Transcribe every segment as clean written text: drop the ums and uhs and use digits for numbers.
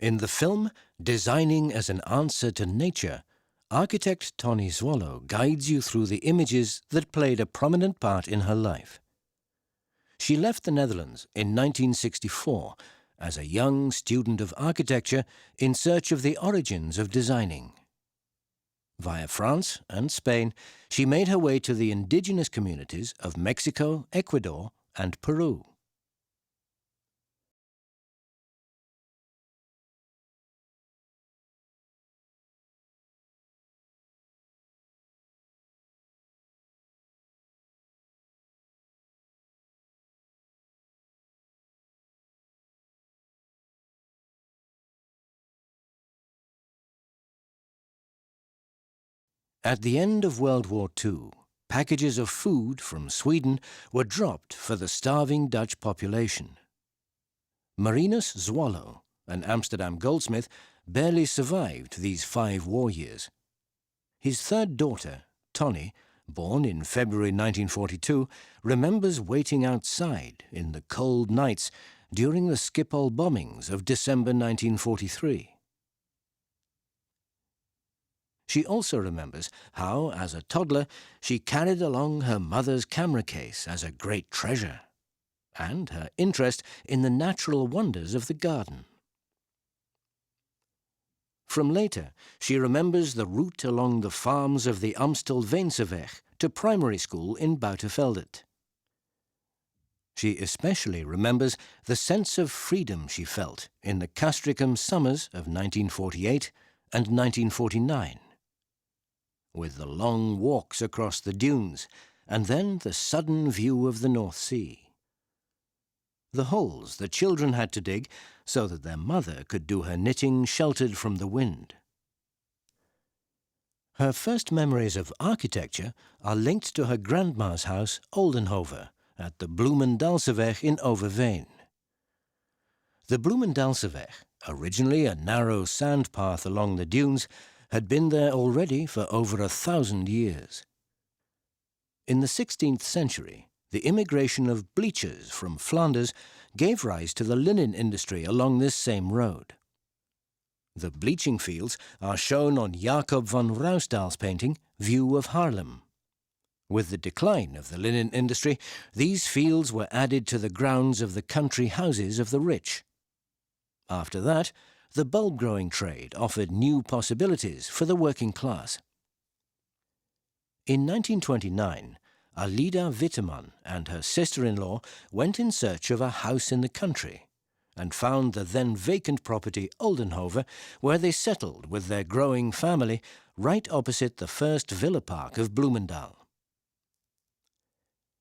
In the film Designing as an Answer to Nature, architect Tonny guides you through the images that played a prominent part in her life. She left the Netherlands in 1964 as a young student of architecture in search of the origins of designing. Via France and Spain, she made her way to the indigenous communities of Mexico, Ecuador, and Peru. At the end of World War II, packages of food from Sweden were dropped for the starving Dutch population. Marinus Zwollo, an Amsterdam goldsmith, barely survived these 5 war years. His third daughter, Tonny, born in February 1942, remembers waiting outside in the cold nights during the Schiphol bombings of December 1943. She also remembers how, as a toddler, she carried along her mother's camera case as a great treasure, and her interest in the natural wonders of the garden. From later, she remembers the route along the farms of the Amstelveense Weg to primary school in Buitenveldert. She especially remembers the sense of freedom she felt in the Castricum summers of 1948 and 1949. With the long walks across the dunes, and then the sudden view of the North Sea. The holes the children had to dig so that their mother could do her knitting sheltered from the wind. Her first memories of architecture are linked to her grandma's house, Oldenhoven, at the Bloemendalseweg in Overveen. The Bloemendalseweg, originally a narrow sand path along the dunes, had been there already for over 1,000 years. In the 16th century, the immigration of bleachers from Flanders gave rise to the linen industry along this same road. The bleaching fields are shown on Jacob van Ruisdaal's painting, View of Haarlem. With the decline of the linen industry, these fields were added to the grounds of the country houses of the rich. After that, the bulb-growing trade offered new possibilities for the working class. In 1929, Alida Witteman and her sister-in-law went in search of a house in the country and found the then vacant property Oldenhoven, where they settled with their growing family right opposite the first villa park of Bloemendaal.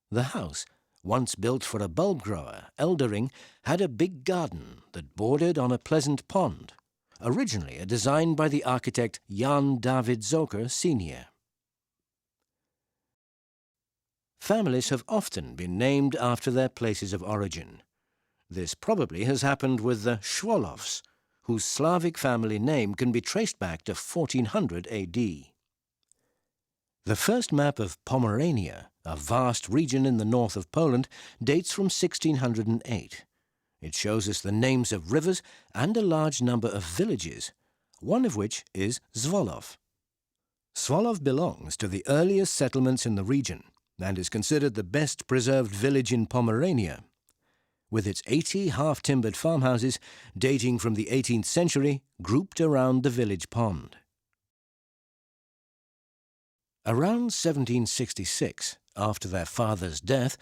The house, once built for a bulb grower, Eldering, had a big garden that bordered on a pleasant pond, originally a design by the architect Jan David Zoker Sr. Families have often been named after their places of origin. This probably has happened with the Schwolofs, whose Slavic family name can be traced back to 1400 AD. The first map of Pomerania, a vast region in the north of Poland, dates from 1608. It shows us the names of rivers and a large number of villages, one of which is Zwolov. Zwolov belongs to the earliest settlements in the region and is considered the best preserved village in Pomerania, with its 80 half-timbered farmhouses dating from the 18th century grouped around the village pond. Around 1766, after their father's death,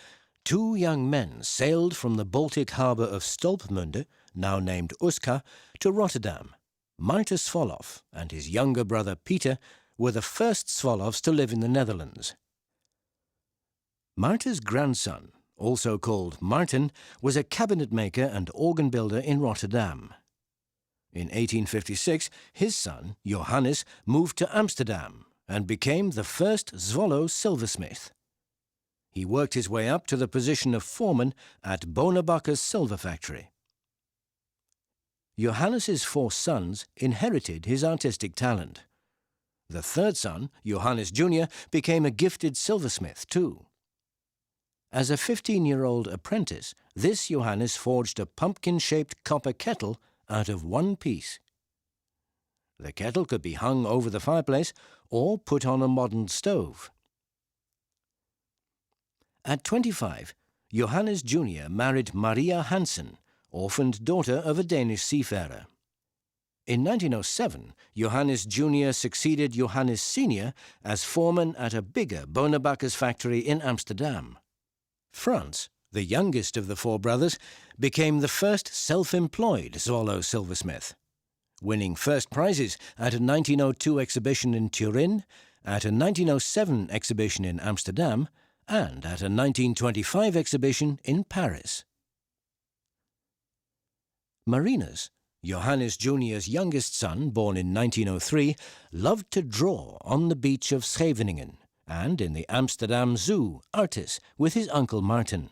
2 young men sailed from the Baltic harbour of Stolpmunde, now named Uska, to Rotterdam. Maarten Swolov and his younger brother Peter were the first Swolovs to live in the Netherlands. Maarten's grandson, also called Maarten, was a cabinet maker and organ builder in Rotterdam. In 1856, his son, Johannes, moved to Amsterdam and became the first Zwollo silversmith. He worked his way up to the position of foreman at Bonebakker's silver factory. Johannes's 4 sons inherited his artistic talent. The third son, Johannes Jr., became a gifted silversmith too. As a 15-year-old apprentice, this Johannes forged a pumpkin-shaped copper kettle out of one piece. The kettle could be hung over the fireplace or put on a modern stove. At 25, Johannes Jr. married Maria Hansen, orphaned daughter of a Danish seafarer. In 1907, Johannes Jr. succeeded Johannes Sr. as foreman at a bigger Bonenbakkers factory in Amsterdam. Frans, the youngest of the four brothers, became the first self-employed Zwollo silversmith, winning first prizes at a 1902 exhibition in Turin, at a 1907 exhibition in Amsterdam, and at a 1925 exhibition in Paris. Marinus, Johannes Jr.'s youngest son, born in 1903, loved to draw on the beach of Scheveningen and in the Amsterdam Zoo, Artis, with his uncle Martin.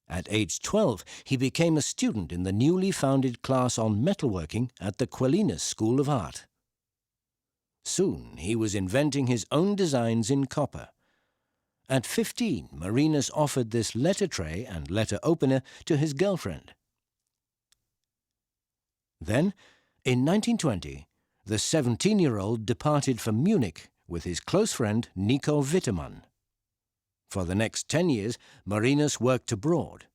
At age 12, he became a student in the newly founded class on metalworking at the Quellinus School of Art. Soon he was inventing his own designs in copper. At 15, Marinus offered this letter tray and letter opener to his girlfriend. Then, in 1920, the 17-year-old departed for Munich with his close friend Nico Wittemann. For the next 10 years, Marinus worked abroad.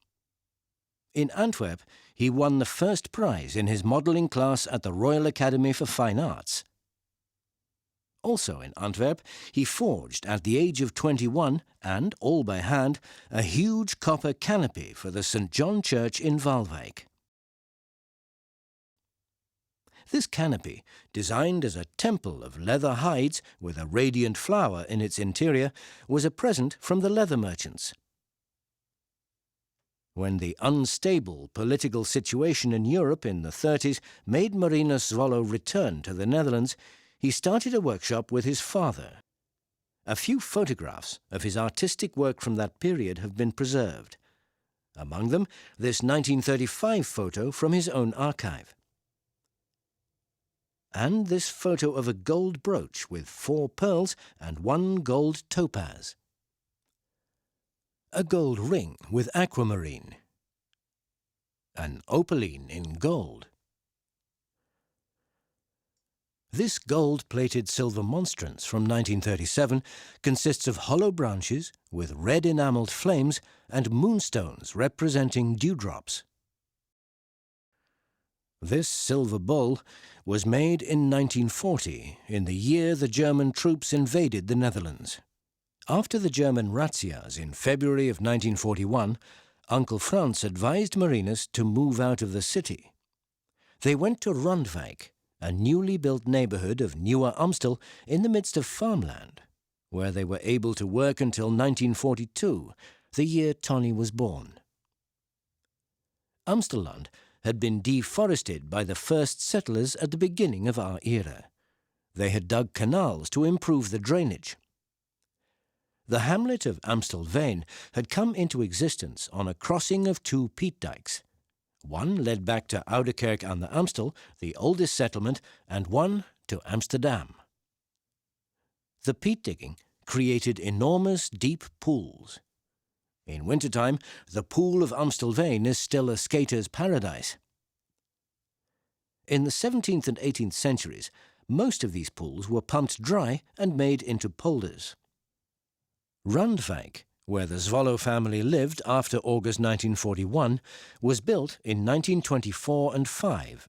In Antwerp, he won the first prize in his modelling class at the Royal Academy for Fine Arts. Also in Antwerp, he forged, at the age of 21, and all by hand, a huge copper canopy for the St. John Church in Waalwijk. This canopy, designed as a temple of leather hides with a radiant flower in its interior, was a present from the leather merchants. When the unstable political situation in Europe in the 30s made Marinus Zwollo return to the Netherlands, he started a workshop with his father. A few photographs of his artistic work from that period have been preserved. Among them, this 1935 photo from his own archive. And this photo of a gold brooch with 4 pearls and 1 gold topaz. A gold ring with aquamarine. An opaline in gold. This gold-plated silver monstrance from 1937 consists of hollow branches with red enamelled flames and moonstones representing dewdrops. This silver bowl was made in 1940, in the year the German troops invaded the Netherlands. After the German razzias in February of 1941, Uncle Frans advised Marinus to move out of the city. They went to Randwijck, a newly built neighbourhood of Nieuwer-Amstel in the midst of farmland, where they were able to work until 1942, the year Tonny was born. Amstelland had been deforested by the first settlers at the beginning of our era. They had dug canals to improve the drainage. The hamlet of Amstelveen had come into existence on a crossing of 2 peat dikes. One led back to Oudekerk aan de Amstel, the oldest settlement, and one to Amsterdam. The peat digging created enormous deep pools. In wintertime, the pool of Amstelveen is still a skater's paradise. In the 17th and 18th centuries, most of these pools were pumped dry and made into polders. Randwijck, where the Zwollo family lived after August 1941, was built in 1924 and 5.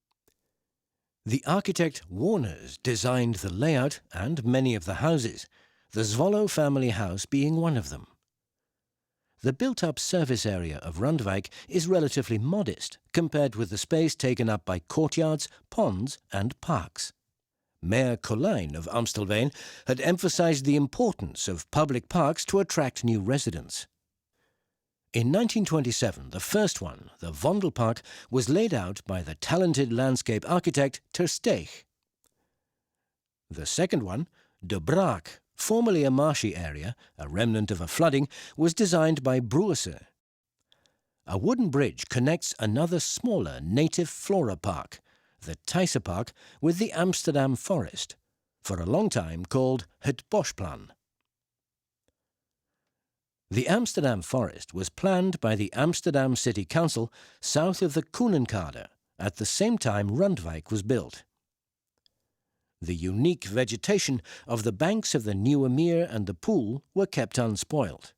The architect Warners designed the layout and many of the houses, the Zwollo family house being one of them. The built-up service area of Randwijck is relatively modest compared with the space taken up by courtyards, ponds and parks. Mayor Colijn of Amstelveen had emphasized the importance of public parks to attract new residents. In 1927, the first one, the Vondelpark, was laid out by the talented landscape architect Ter Steeg. The second one, De Braak, formerly a marshy area, a remnant of a flooding, was designed by Broerse. A wooden bridge connects another smaller native flora park, the Thijssepark, with the Amsterdam Forest, for a long time called Het Bosplan. The Amsterdam Forest was planned by the Amsterdam City Council south of the Koenenkade, at the same time Randwijck was built. The unique vegetation of the banks of the Nieuwe and the Poel were kept unspoilt.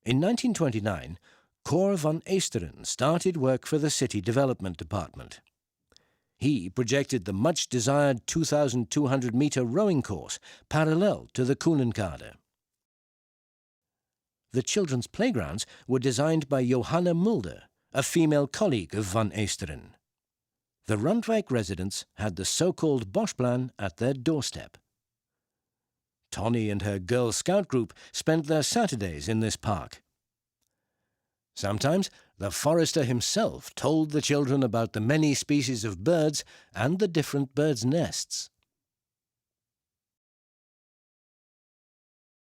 In 1929, Cor van Eesteren started work for the City Development Department. He projected the much-desired 2,200-metre rowing course parallel to the Koenenkade. The children's playgrounds were designed by Johanna Mulder, a female colleague of van Eesteren. The Randwijck residents had the so-called Bosplan at their doorstep. Tonny and her Girl Scout group spent their Saturdays in this park. Sometimes the forester himself told the children about the many species of birds and the different birds' nests.